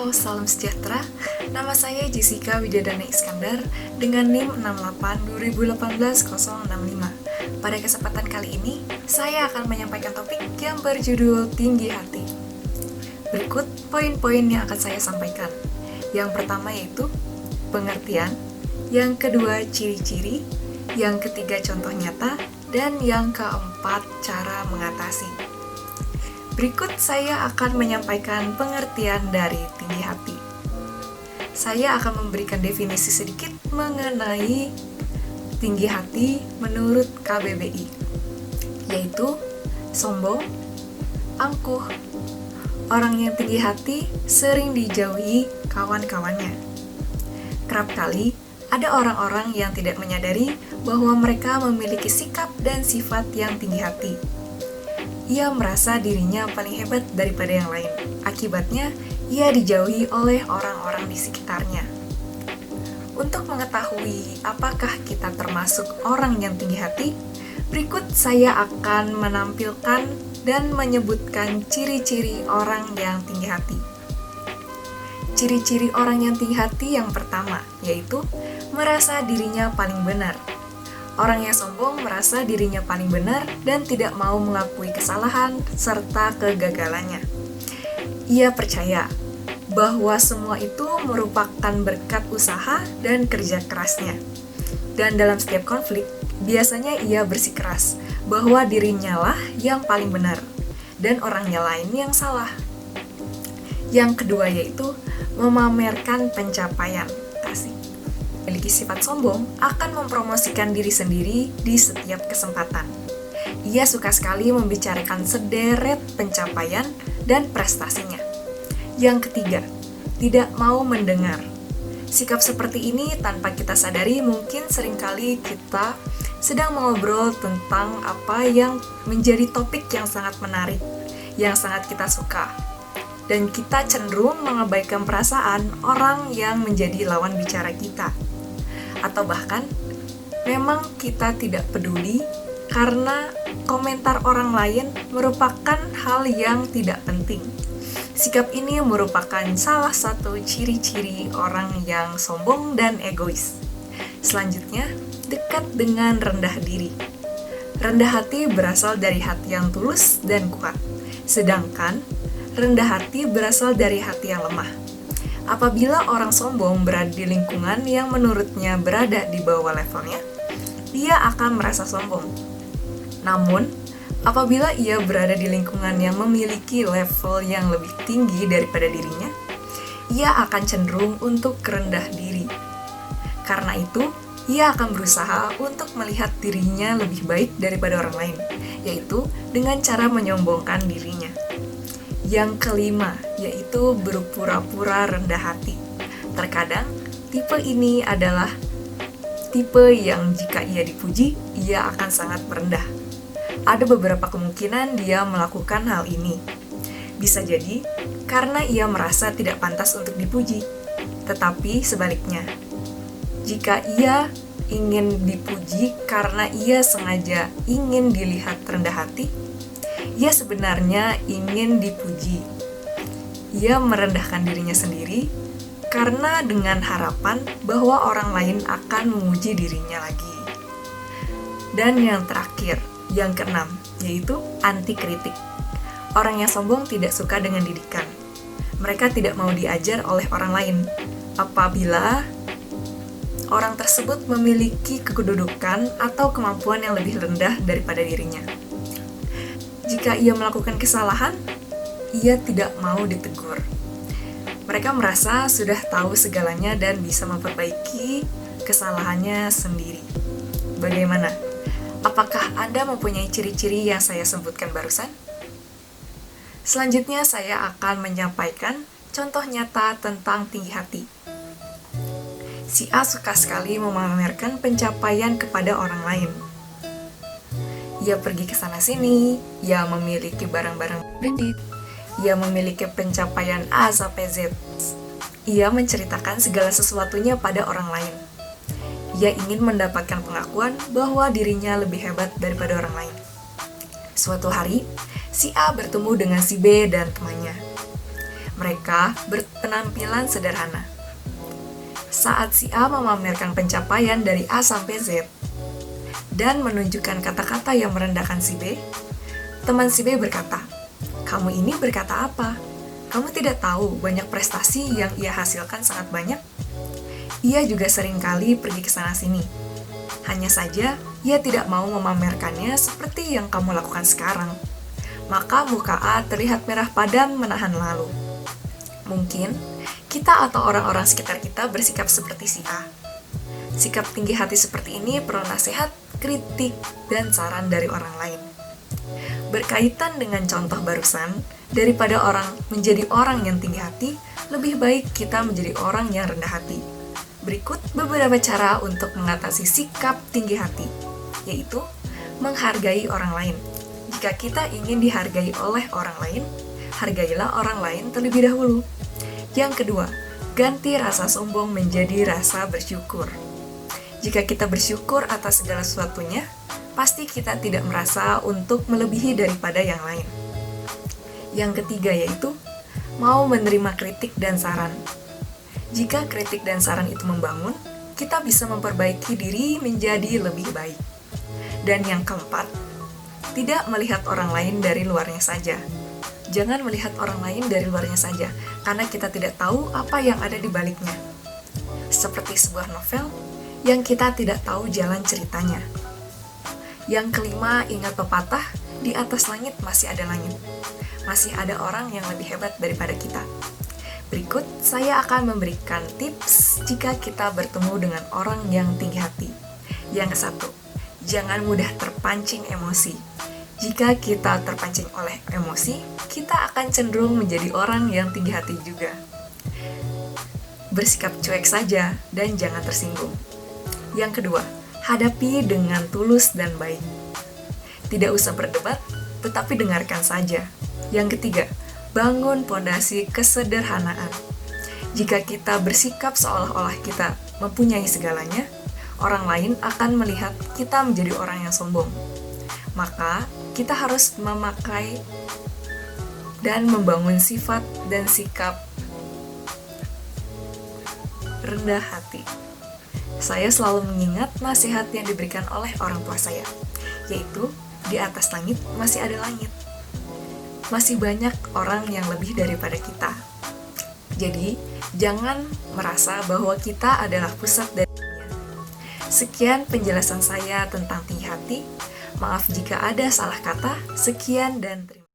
Halo, salam sejahtera. Nama saya Jessica Widadana Iskandar dengan NIM 68 2018 065. Pada kesempatan kali ini, saya akan menyampaikan topik yang berjudul Tinggi Hati. Berikut poin-poin yang akan saya sampaikan. Yang pertama yaitu pengertian, yang kedua ciri-ciri, yang ketiga contoh nyata, dan yang keempat cara mengatasi. Berikut saya akan menyampaikan pengertian dari tinggi hati. Saya akan memberikan definisi sedikit mengenai tinggi hati menurut KBBI, yaitu sombong, angkuh. Orang yang tinggi hati sering dijauhi kawan-kawannya. Kerap kali ada orang-orang yang tidak menyadari bahwa mereka memiliki sikap dan sifat yang tinggi hati. Ia merasa dirinya paling hebat daripada yang lain. Akibatnya, ia dijauhi oleh orang-orang di sekitarnya. Untuk mengetahui apakah kita termasuk orang yang tinggi hati, berikut saya akan menampilkan dan menyebutkan ciri-ciri orang yang tinggi hati. Ciri-ciri orang yang tinggi hati yang pertama, yaitu merasa dirinya paling benar. Orang yang sombong merasa dirinya paling benar dan tidak mau mengakui kesalahan serta kegagalannya. Ia percaya bahwa semua itu merupakan berkat usaha dan kerja kerasnya. Dan dalam setiap konflik, biasanya ia bersikeras bahwa dirinya lah yang paling benar dan orangnya lain yang salah. Yang kedua yaitu memamerkan pencapaian. Memiliki sifat sombong akan mempromosikan diri sendiri di setiap kesempatan. Ia suka sekali membicarakan sederet pencapaian dan prestasinya. Yang ketiga, tidak mau mendengar. Sikap seperti ini tanpa kita sadari mungkin seringkali kita sedang mengobrol tentang apa yang menjadi topik yang sangat menarik, yang sangat kita suka. Dan kita cenderung mengabaikan perasaan orang yang menjadi lawan bicara kita. Atau bahkan, memang kita tidak peduli karena komentar orang lain merupakan hal yang tidak penting. Sikap ini merupakan salah satu ciri-ciri orang yang sombong dan egois. Selanjutnya, dekat dengan rendah diri. Rendah hati berasal dari hati yang tulus dan kuat, sedangkan rendah hati berasal dari hati yang lemah. Apabila orang sombong berada di lingkungan yang menurutnya berada di bawah levelnya, dia akan merasa sombong. Namun, apabila ia berada di lingkungan yang memiliki level yang lebih tinggi daripada dirinya, ia akan cenderung untuk rendah diri. Karena itu, ia akan berusaha untuk melihat dirinya lebih baik daripada orang lain, yaitu dengan cara menyombongkan dirinya. Yang kelima, yaitu berpura-pura rendah hati. Terkadang, tipe ini adalah tipe yang jika ia dipuji, ia akan sangat merendah. Ada beberapa kemungkinan dia melakukan hal ini. Bisa jadi, karena ia merasa tidak pantas untuk dipuji. Tetapi sebaliknya, jika ia ingin dipuji karena ia sengaja ingin dilihat rendah hati, ia sebenarnya ingin dipuji. Ia merendahkan dirinya sendiri karena dengan harapan bahwa orang lain akan memuji dirinya lagi. Dan yang terakhir, yang keenam, yaitu anti kritik. Orang yang sombong tidak suka dengan didikan. Mereka tidak mau diajar oleh orang lain apabila orang tersebut memiliki kedudukan atau kemampuan yang lebih rendah daripada dirinya. Jika ia melakukan kesalahan, ia tidak mau ditegur. Mereka merasa sudah tahu segalanya dan bisa memperbaiki kesalahannya sendiri. Bagaimana? Apakah Anda mempunyai ciri-ciri yang saya sebutkan barusan? Selanjutnya saya akan menyampaikan contoh nyata tentang tinggi hati. Si A suka sekali memamerkan pencapaian kepada orang lain. Ia pergi ke sana-sini, ia memiliki barang-barang branded, ia memiliki pencapaian A sampai Z. Ia menceritakan segala sesuatunya pada orang lain. Ia ingin mendapatkan pengakuan bahwa dirinya lebih hebat daripada orang lain. Suatu hari, si A bertemu dengan si B dan temannya. Mereka penampilan sederhana. Saat si A memamerkan pencapaian dari A sampai Z dan menunjukkan kata-kata yang merendahkan si B, teman si B berkata, "Kamu ini berkata apa? Kamu tidak tahu banyak prestasi yang ia hasilkan sangat banyak?" Ia juga seringkali pergi ke sana-sini. Hanya saja, ia tidak mau memamerkannya seperti yang kamu lakukan sekarang. Maka muka A terlihat merah padam menahan lalu. Mungkin, kita atau orang-orang sekitar kita bersikap seperti si A. Sikap tinggi hati seperti ini perlu nasihat, kritik, dan saran dari orang lain. Berkaitan dengan contoh barusan, daripada orang menjadi orang yang tinggi hati, lebih baik kita menjadi orang yang rendah hati. Berikut beberapa cara untuk mengatasi sikap tinggi hati, yaitu menghargai orang lain. Jika kita ingin dihargai oleh orang lain, hargailah orang lain terlebih dahulu. Yang kedua, ganti rasa sombong menjadi rasa bersyukur. Jika kita bersyukur atas segala sesuatunya, pasti kita tidak merasa untuk melebihi daripada yang lain. Yang ketiga yaitu, mau menerima kritik dan saran. Jika kritik dan saran itu membangun, kita bisa memperbaiki diri menjadi lebih baik. Dan yang keempat, tidak melihat orang lain dari luarnya saja. Jangan melihat orang lain dari luarnya saja, karena kita tidak tahu apa yang ada di baliknya. Seperti sebuah novel yang kita tidak tahu jalan ceritanya. Yang kelima, ingat pepatah, di atas langit masih ada langit. Masih ada orang yang lebih hebat daripada kita. Berikut, saya akan memberikan tips jika kita bertemu dengan orang yang tinggi hati. Yang ke-1, jangan mudah terpancing emosi. Jika kita terpancing oleh emosi, kita akan cenderung menjadi orang yang tinggi hati juga. Bersikap cuek saja dan jangan tersinggung. Yang kedua, hadapi dengan tulus dan baik. Tidak usah berdebat, tetapi dengarkan saja. Yang ketiga, bangun pondasi kesederhanaan. Jika kita bersikap seolah-olah kita mempunyai segalanya, orang lain akan melihat kita menjadi orang yang sombong. Maka, kita harus memakai dan membangun sifat dan sikap rendah hati. Saya selalu mengingat nasihat yang diberikan oleh orang tua saya, yaitu di atas langit masih ada langit. Masih banyak orang yang lebih daripada kita. Jadi, jangan merasa bahwa kita adalah pusat dari dunia. Sekian penjelasan saya tentang tinggi hati. Maaf jika ada salah kata. Sekian dan terima kasih.